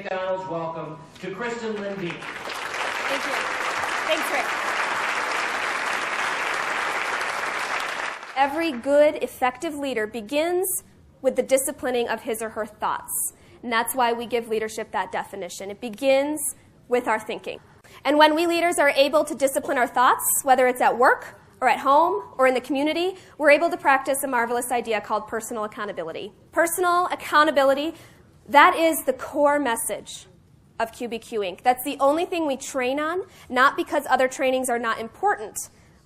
McDonald's welcome to Kristin Lindeen. Thank you. Thanks, Rick. Every good, effective leader begins with the disciplining of his or her thoughts. And that's why we give leadership that definition. It begins with our thinking. And when we leaders are able to discipline our thoughts, whether it's at work or at home or in the community, we're able to practice a marvelous idea called personal accountability. Personal accountability, that is the core message of QBQ Inc. That's the only thing we train on, not because other trainings are not important,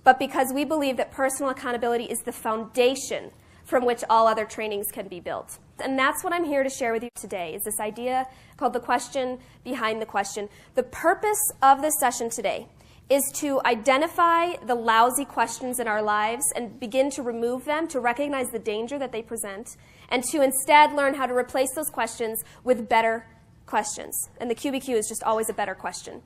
but because we believe that personal accountability is the foundation from which all other trainings can be built. And that's what I'm here to share with you today, is this idea called the question behind the question. The purpose of this session today is to identify the lousy questions in our lives and begin to remove them, to recognize the danger that they present, and to instead learn how to replace those questions with better questions. And the QBQ is just always a better question.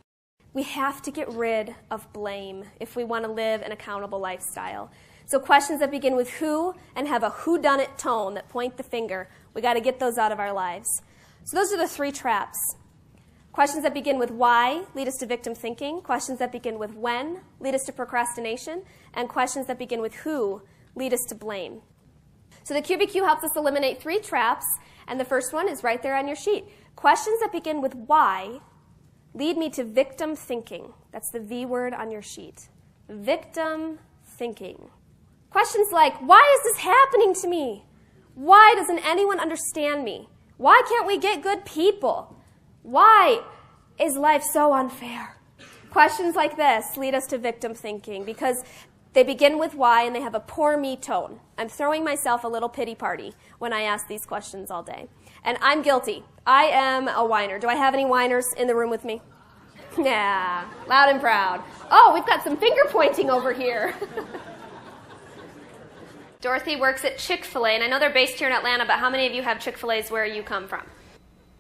We have to get rid of blame if we want to live an accountable lifestyle. So questions that begin with who and have a whodunit tone that point the finger, we got to get those out of our lives. So those are the three traps. Questions that begin with why lead us to victim thinking. Questions that begin with when lead us to procrastination. And questions that begin with who lead us to blame. So the QBQ helps us eliminate three traps, and the first one is right there on your sheet. Questions that begin with why lead me to victim thinking. That's the V word on your sheet. Victim thinking. Questions like, why is this happening to me? Why doesn't anyone understand me? Why can't we get good people? Why is life so unfair? Questions like this lead us to victim thinking because they begin with why and they have a poor me tone. I'm throwing myself a little pity party when I ask these questions all day. And I'm guilty. I am a whiner. Do I have any whiners in the room with me? Yeah, loud and proud. Oh, we've got some finger pointing over here. Dorothy works at Chick-fil-A, and I know they're based here in Atlanta, but how many of you have Chick-fil-A's where you come from?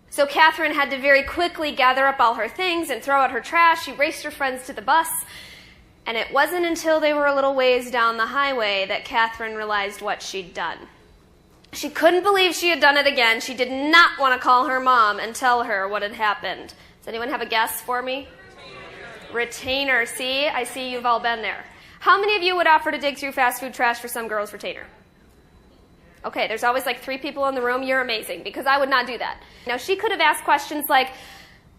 So Catherine had to very quickly gather up all her things and throw out her trash. She raced her friends to the bus, and it wasn't until they were a little ways down the highway that Catherine realized what she'd done. She couldn't believe she had done it again. She did not want to call her mom and tell her what had happened. Does anyone have a guess for me? Retainer. See, I see you've all been there. How many of you would offer to dig through fast food trash for some girl's retainer? Okay, there's always like 3 people in the room. You're amazing, because I would not do that. Now, she could have asked questions like,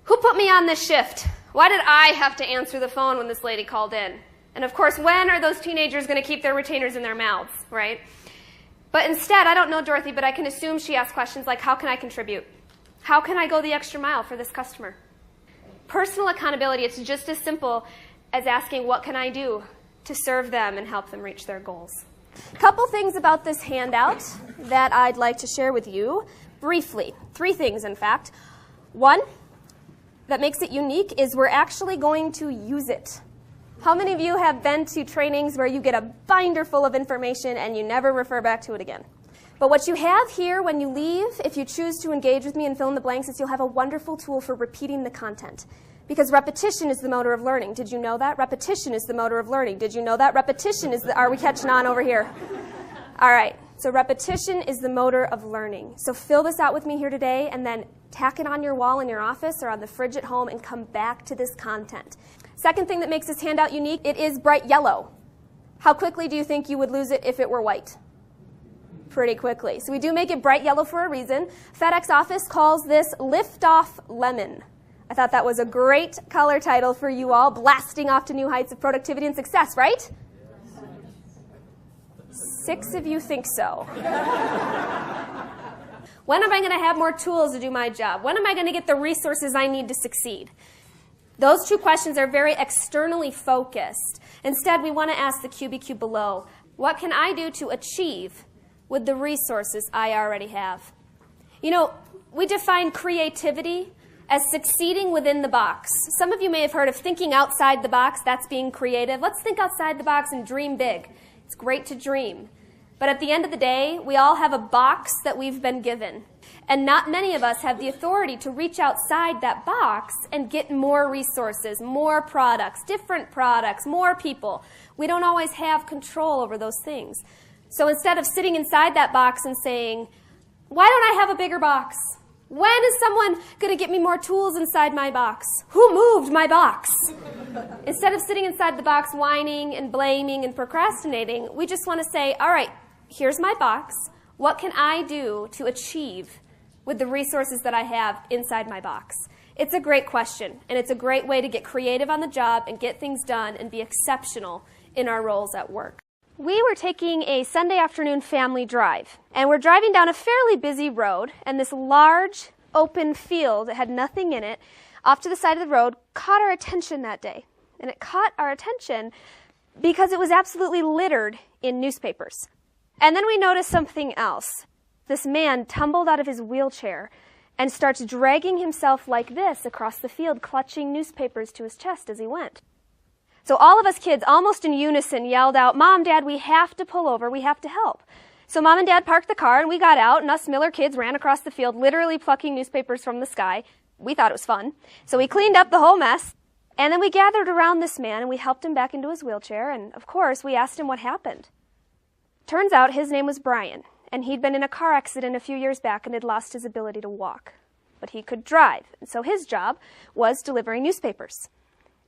who put me on this shift? Why did I have to answer the phone when this lady called in? And of course, when are those teenagers going to keep their retainers in their mouths, right? But instead, I don't know Dorothy, but I can assume she asked questions like, how can I contribute? How can I go the extra mile for this customer? Personal accountability, it's just as simple as asking, what can I do to serve them and help them reach their goals? A couple things about this handout that I'd like to share with you briefly. 3 things, in fact. One that makes it unique is we're actually going to use it. How many of you have been to trainings where you get a binder full of information and you never refer back to it again? But what you have here when you leave, if you choose to engage with me and fill in the blanks, is you'll have a wonderful tool for repeating the content. Because repetition is the motor of learning. Did you know that? Repetition is the motor of learning. Did you know that? Repetition is the... Are we catching on over here? All right. So repetition is the motor of learning. So fill this out with me here today and then tack it on your wall in your office or on the fridge at home and come back to this content. Second thing that makes this handout unique, it is bright yellow. How quickly do you think you would lose it if it were white? Pretty quickly. So we do make it bright yellow for a reason. FedEx office calls this Liftoff Lemon. I thought that was a great color title for you all, blasting off to new heights of productivity and success, right? 6 of you think so. When am I going to have more tools to do my job? When am I going to get the resources I need to succeed? Those 2 questions are very externally focused. Instead, we want to ask the QBQ below, what can I do to achieve with the resources I already have? You know, we define creativity as succeeding within the box. Some of you may have heard of thinking outside the box. That's being creative. Let's think outside the box and dream big. It's great to dream. But at the end of the day, we all have a box that we've been given. And not many of us have the authority to reach outside that box and get more resources, more products, more people. We don't always have control over those things. So instead of sitting inside that box and saying, why don't I have a bigger box? When is someone going to get me more tools inside my box? Who moved my box? Instead of sitting inside the box whining and blaming and procrastinating, we just want to say, all right, here's my box. What can I do to achieve with the resources that I have inside my box? It's a great question, and it's a great way to get creative on the job and get things done and be exceptional in our roles at work. We were taking a Sunday afternoon family drive, and we're driving down a fairly busy road, and this large open field that had nothing in it off to the side of the road caught our attention that day. And it caught our attention because it was absolutely littered in newspapers. And then we noticed something else. This man tumbled out of his wheelchair and starts dragging himself like this across the field, clutching newspapers to his chest as he went. So all of us kids, almost in unison, yelled out, "Mom, Dad, we have to pull over. We have to help." So Mom and Dad parked the car, and we got out, and us Miller kids ran across the field, literally plucking newspapers from the sky. We thought it was fun. So we cleaned up the whole mess, and then we gathered around this man, and we helped him back into his wheelchair, and of course, we asked him what happened. Turns out his name was Brian, and he'd been in a car accident a few years back and had lost his ability to walk. But he could drive, and so his job was delivering newspapers.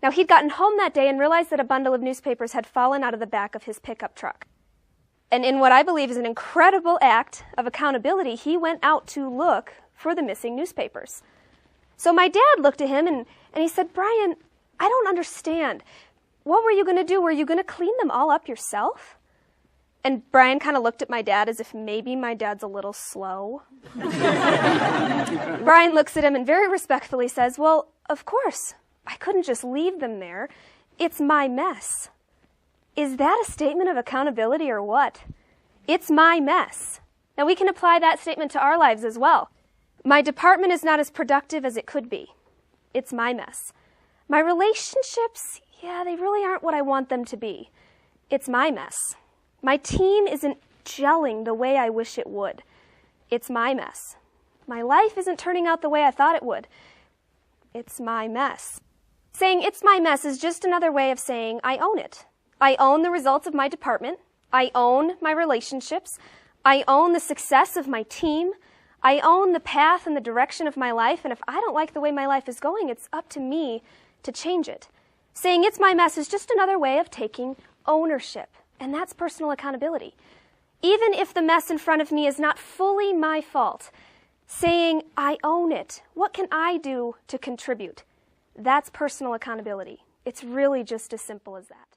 Now, he'd gotten home that day and realized that a bundle of newspapers had fallen out of the back of his pickup truck. And in what I believe is an incredible act of accountability, he went out to look for the missing newspapers. So my dad looked at him and he said, "Brian, I don't understand. What were you going to do? Were you going to clean them all up yourself?" And Brian kind of looked at my dad as if maybe my dad's a little slow. Brian looks at him and very respectfully says, "Well, of course. I couldn't just leave them there. It's my mess." Is that a statement of accountability or what? It's my mess. Now we can apply that statement to our lives as well. My department is not as productive as it could be. It's my mess. My relationships, they really aren't what I want them to be. It's my mess. My team isn't gelling the way I wish it would. It's my mess. My life isn't turning out the way I thought it would. It's my mess. Saying it's my mess is just another way of saying I own it. I own the results of my department. I own my relationships. I own the success of my team. I own the path and the direction of my life, and if I don't like the way my life is going, it's up to me to change it. Saying it's my mess is just another way of taking ownership, and that's personal accountability. Even if the mess in front of me is not fully my fault, saying I own it, what can I do to contribute? That's personal accountability. It's really just as simple as that.